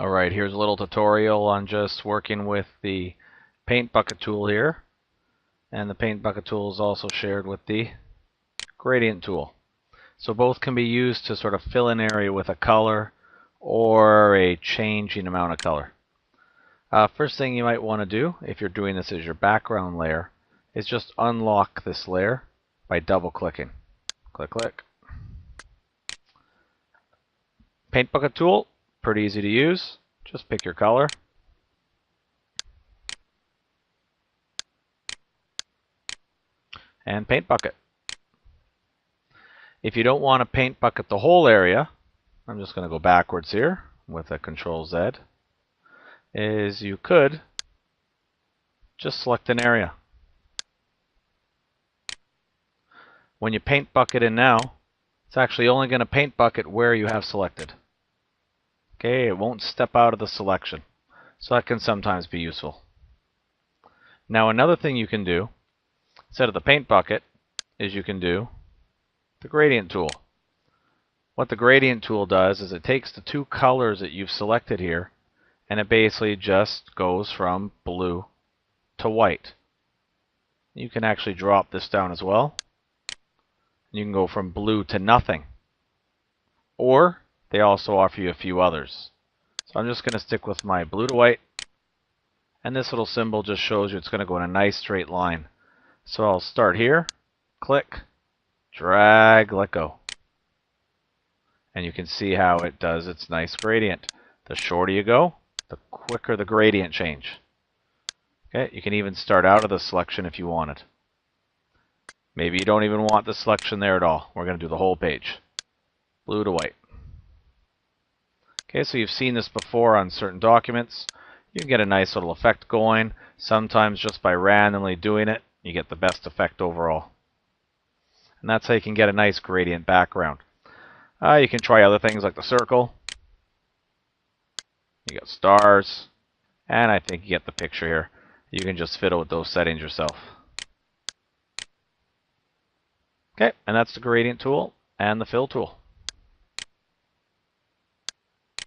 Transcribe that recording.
Alright, here's a little tutorial on just working with the paint bucket tool here. And the paint bucket tool is also shared with the gradient tool. So both can be used to sort of fill an area with a color or a changing amount of color. First thing you might want to do, if you're doing this as your background layer, is just unlock this layer by double clicking. Click, click. Paint bucket tool, pretty easy to use. Just pick your color. And paint bucket. If you don't want to paint bucket the whole area, I'm just going to go backwards here with a Control Z, is you could just select an area. When you paint bucket in now, it's actually only going to paint bucket where you have selected. Okay, it won't step out of the selection. So that can sometimes be useful. Now another thing you can do, instead of the paint bucket, is you can do the gradient tool. What the gradient tool does is it takes the two colors that you've selected here and it basically just goes from blue to white. You can actually drop this down as well. You can go from blue to nothing. Or they also offer you a few others. So I'm just going to stick with my blue to white. And this little symbol just shows you it's going to go in a nice straight line. So I'll start here, click, drag, let go. And you can see how it does its nice gradient. The shorter you go, the quicker the gradient change. Okay, you can even start out of the selection if you wanted. Maybe you don't even want the selection there at all. We're going to do the whole page. Blue to white. Okay, so you've seen this before on certain documents. You can get a nice little effect going. Sometimes just by randomly doing it, you get the best effect overall. And that's how you can get a nice gradient background. You can try other things like the circle. You got stars. And I think you get the picture here. You can just fiddle with those settings yourself. Okay, and that's the gradient tool and the fill tool.